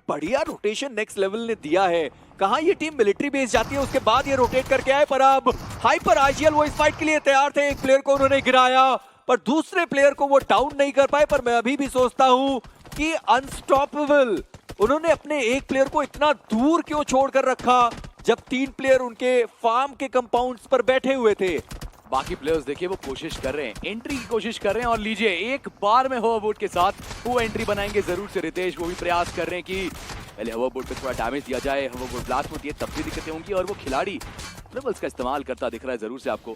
बढ़िया rotation next level ने दिया है। कहाँ ये टीम मिलिट्री बेस जाती है उसके बाद ये रोटेट करके आए, पर अब हाइपर आईजीएल वो इस फाइट के लिए तैयार थे। एक प्लेयर को उन्होंने गिराया पर दूसरे प्लेयर को वो डाउन नहीं कर पाए। पर मैं अभी भी सोचता हूँ कि अनस्टॉपेबल, उन्होंने अपने एक प्लेयर को इतना दूर क्यों छोड़कर रखा जब 3 प्लेयर उनके फार्म के कंपाउंड्स पर बैठे हुए थे। बाकी प्लेयर्स देखिए वो कोशिश कर रहे हैं, एंट्री की कोशिश कर रहे हैं और लीजिए एक बार में होवरबोर्ड के साथ वो एंट्री बनाएंगे जरूर से। रितेश वो भी प्रयास कर रहे हैं कि पहले होवरबोर्ड पे थोड़ा डैमेज दिया जाए, होवरबोर्ड ब्लास्ट होती है तब भी दिक्कतें होंगी और वो खिलाड़ी ट्रिपल्स का इस्तेमाल करता दिख रहा है जरूर से आपको।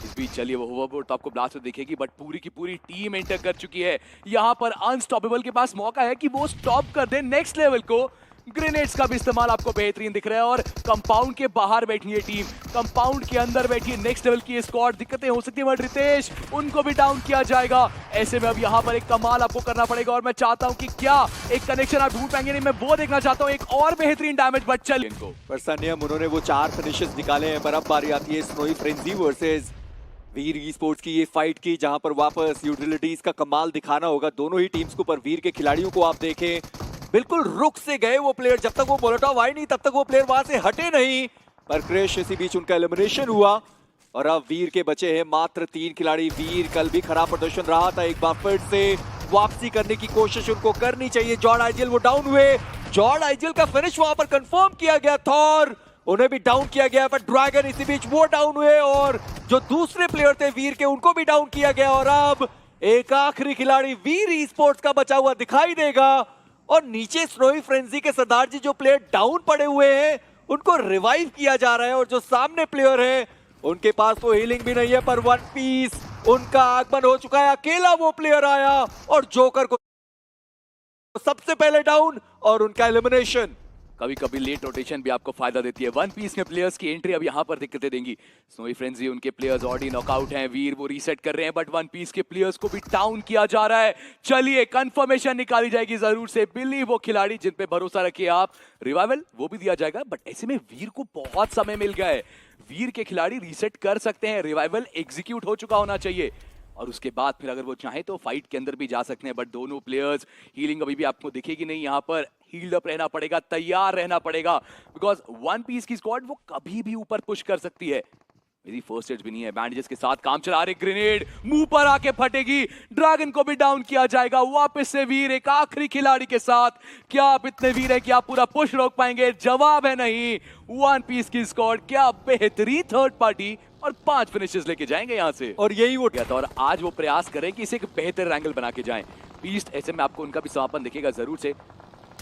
इस बीच चलिए वो होवरबोर्ड तो आपको ब्लास्ट में दिखेगी बट पूरी की पूरी टीम एंटर कर चुकी है। यहाँ पर अनस्टॉपेबल के पास मौका है कि वो स्टॉप कर दे नेक्स्ट लेवल को। ग्रेनेड्स का भी इस्तेमाल आपको बेहतरीन दिख रहा है और कंपाउंड के बाहर बैठी है टीम, कंपाउंड के अंदर बैठी है नेक्स्ट लेवल की स्क्वाड। दिक्कतें हो सकती है बट रितेश उनको भी डाउन किया जाएगा। ऐसे में अब यहाँ पर एक कमाल आपको करना पड़ेगा और मैं चाहता हूँ कि क्या एक कनेक्शन आप ढूंढ पाएंगे, नहीं मैं वो देखना चाहता हूँ। एक और बेहतरीन डैमेज बट चल इनको पर सन्यम उन्होंने वो 4 फिनिशेस निकाले हैं। पर अब बारी आती है स्नोई फ्रेंजी वर्सेस वीर ई स्पोर्ट्स की ये फाइट की, जहां पर वापस यूटिलिटीज का कमाल दिखाना होगा दोनों ही टीम्स को। पर वीर के खिलाड़ियों को आप देखें, बिल्कुल रुक से गए वो प्लेयर, जब तक वो मोलोटॉव आई नहीं तब तक वो प्लेयर वहां से हटे नहीं। पर क्रेश इसी बीच उनका एलिमिनेशन हुआ और अब वीर के बचे हैं मात्र 3 खिलाड़ी। वीर कल भी खराब प्रदर्शन रहा था, एक बार फिर से वापसी करने की कोशिश उनको करनी चाहिए। जॉर्ड आईजीएल वो डाउन हुए, जॉर्ड आईजीएल का फिनिश वहां पर कंफर्म किया गया था और उन्हें भी डाउन किया गया। पर ड्रैगन इसी बीच वो डाउन हुए और जो दूसरे प्लेयर थे वीर के उनको भी डाउन किया गया। और अब एक आखिरी खिलाड़ी वीर ई स्पोर्ट्स का बचा हुआ दिखाई देगा और नीचे स्नोई फ्रेंजी के सरदार जी जो प्लेयर डाउन पड़े हुए हैं उनको रिवाइव किया जा रहा है और जो सामने प्लेयर है उनके पास तो हीलिंग भी नहीं है। पर वन पीस उनका आगमन हो चुका है, अकेला वो प्लेयर आया और जोकर को सबसे पहले डाउन और उनका एलिमिनेशन। कभी कभी लेट रोटेशन भी आपको फायदा देती है। वन पीस में प्लेयर्स की एंट्री अब यहाँ पर दिक्कतें देंगी। स्नोई फ्रेंजी उनके प्लेयर्स ऑलरेडी नॉकआउट हैं, वीर वो रीसेट कर रहे हैं बट वन पीस के प्लेयर्स को भी डाउन किया जा रहा है। चलिए कंफर्मेशन निकाली जाएगी जरूर से। बिल्ली वो खिलाड़ी जिन पे भरोसा रखिए आप, रिवाइवल वो भी दिया जाएगा बट ऐसे में वीर को बहुत समय मिल गया है। वीर के खिलाड़ी रीसेट कर सकते हैं, रिवाइवल एग्जीक्यूट हो चुका होना चाहिए और उसके बाद फिर अगर वो चाहे तो फाइट के अंदर भी जा सकते हैं। बट दोनों प्लेयर्स हीलिंग अभी भी आपको दिखेगी नहीं, यहाँ पर हील्ड अप रहना पड़ेगा, तैयार रहना पड़ेगा बिकॉज वन पीस की स्क्वाड वो कभी भी ऊपर पुश कर सकती है। मेरी फर्स्ट एड भी नहीं है, बैंडेजेस के साथ काम चला रहे, ग्रेनेड मुंह पर आके फटेगी, ड्रैगन को भी डाउन किया जाएगा। वापस से वीर एक आखिरी खिलाड़ी के साथ, क्या आप इतने वीर है कि आप पूरा पुश रोक पाएंगे? जवाब है नहीं। वन पीस की स्क्वाड क्या बेहतरीन थर्ड पार्टी और 5 फिनिशेस लेके जाएंगे यहाँ से और यही वो गया था। और आज वो प्रयास करें कि इसे एक बेहतर एंगल बना के जाएं। पीस्ट ऐसे में आपको उनका भी समापन दिखेगा जरूर से।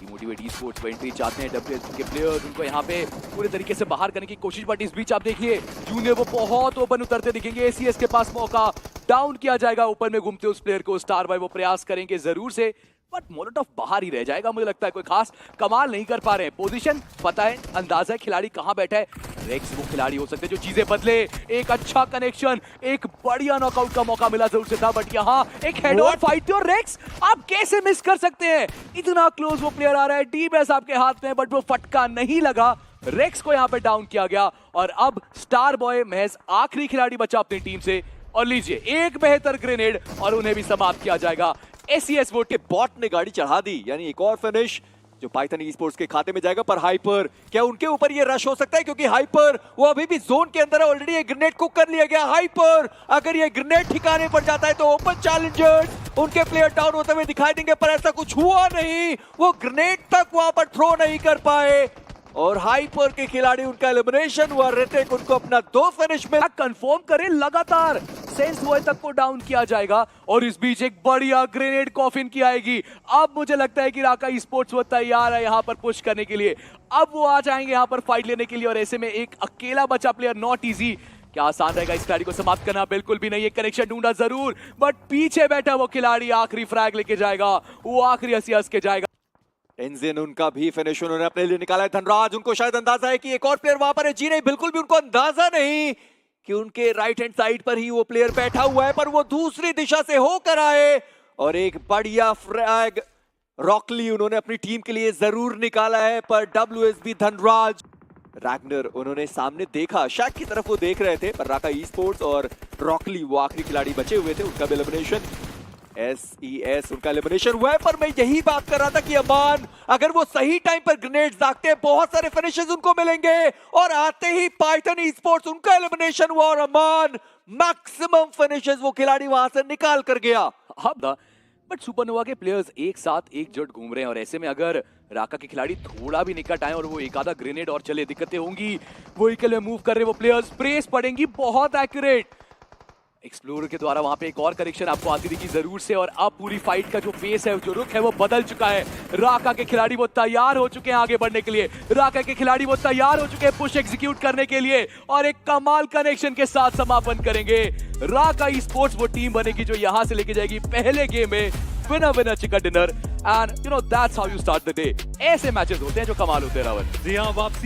मोटिवेट ई स्पोर्ट्स पे एंट्री चाहते हैं डब्ल्यूएसपी के प्लेयर्स, उनको यहाँ पे पूरे तरीके से बाहर करने की कोशिश। बट इस बीच आप देखिए जूनियर वो बहुत ओपन उतरते दिखेंगे। एसीएस के पास मौका, डाउन किया जाएगा ऊपर में घूमते उस प्लेयर को। स्टार बॉय वो प्रयास करेंगे जरूर से बट मोलोटॉव बाहर ही रह जाएगा। मुझे लगता है कोई खास कमाल नहीं कर पा रहे हैं। पोजीशन पता है, अंदाजा है खिलाड़ी कहां बैठा है। रेक्स वो खिलाड़ी हो सकते हैं जो चीजें बदले। एक अच्छा कनेक्शन, एक बढ़िया नॉकआउट का मौका मिला जरूर से था बट यहाँ एक हेड ऑन फाइट थी और रेक्स आप कैसे मिस कर सकते हैं? इतना क्लोज वो प्लेयर आ रहा है, डीबीएस आपके हाथ में बट वो फटका नहीं लगा। रेक्स को यहाँ पे डाउन किया गया और अब स्टार बॉय महज आखिरी खिलाड़ी बचा अपनी टीम से। और लीजिए एक बेहतर ग्रेनेड और उन्हें भी समाप्त किया जाएगा। एसीएस वोट के बॉट ने गाड़ी चढ़ा दी, यानी एक और फिनिश जो पाइथन ई स्पोर्ट्स के खाते में जाएगा। पर हाइपर, क्या उनके ऊपर ये रश हो सकता है? क्योंकि हाइपर वो अभी भी जोन के अंदर है, ऑलरेडी एक ग्रेनेड कुक कर लिया गया। हाइपर अगर ये ग्रेनेड ठिकाने पर जाता है तो ओपन चैलेंजर्स उनके प्लेयर डाउन होते हुए दिखाई देंगे। पर ऐसा कुछ हुआ नहीं, वो ग्रेनेड तक वहां पर थ्रो नहीं कर पाए और हाइपर के खिलाड़ी उनका एलिमिनेशन हुआ। ऋतिक उनको अपना 2 फिनिश में कंफर्म करें, लगातार सेंस बॉय तक को डाउन किया जाएगा और इस बीच एक बढ़िया ग्रेनेड कॉफिन की आएगी। अब मुझे लगता है कि राका ई स्पोर्ट्स वो तैयार है यहाँ पर पुश करने के लिए। अब वो आ जाएंगे यहाँ पर फाइट लेने के लिए और ऐसे में एक अकेला बचा प्लेयर नॉट इजी। क्या आसान रहेगा इस खिलाड़ी को समाप्त करना? बिल्कुल भी नहीं। एक कनेक्शन ढूंढा जरूर बट पीछे बैठा वो खिलाड़ी आखिरी फ्रैग लेके जाएगा, वो आखिरी हंस के जाएगा। टेंजिन उनका भी फिनिश उन्होंने अपने लिए निकाला है। धनराज उनको शायद अंदाजा है कि एक और प्लेयर वहां पर है। जी नहीं, बिल्कुल भी उनको अंदाजा नहीं कि उनके राइट हैंड साइड पर ही वो प्लेयर बैठा हुआ है। पर वो दूसरी दिशा से होकर आए और एक बढ़िया फ्रैग रॉकली उन्होंने अपनी टीम के लिए जरूर निकाला है। पर डब्ल्यूएसबी धनराज रैगनर उन्होंने सामने देखा, शैक की तरफ वो देख रहे थे पर राका ई स्पोर्ट्स और रॉकली वो आखिरी खिलाड़ी बचे हुए थे, उनका भी एलिमिनेशन। SES उनका एलिमिनेशन हुआ है, पर मैं यही बात कर रहा था कि अमान अगर वो सही टाइम पर ग्रेनेड्स दागते हैं बहुत सारे फिनिशेस उनको मिलेंगे, और आते ही पाइथन ई स्पोर्ट्स उनका एलिमिनेशन हुआ और अमान मैक्सिमम फिनिशेस वो खिलाड़ी वहां से निकाल कर गया। बट सुपरनोवा के प्लेयर्स एक साथ एकजुट घूम रहे हैं और ऐसे में अगर राका के खिलाड़ी थोड़ा भी निकट आए और वो एक आधा ग्रेनेड और चले, दिक्कतें होंगी। व्हीकल में मूव कर रहे वो प्लेयर्स, ब्रेस पड़ेंगी, बहुत एक्यूरेट। एक्सप्लोरर के द्वारा वहां पे एक और करेक्शन आपको आती दिखी जरूर से, और अब पूरी फाइट का जो फेस है, जो रुख है वो बदल चुका है। राका के खिलाड़ी वो तैयार हो चुके हैं आगे बढ़ने के लिए, राका के खिलाड़ी वो तैयार हो चुके हैं पुश एग्जीक्यूट करने के लिए, और एक कमाल कनेक्शन के साथ समापन करेंगे। राका ई स्पोर्ट्स वो टीम बनेगी जो यहां से लेके जाएगी पहले गेम में winner winner chicken dinner, and you know that's how you start the day. ऐसे मैचेस होते हैं जो कमाल होते हैं रावल। जी हाँ, वापसी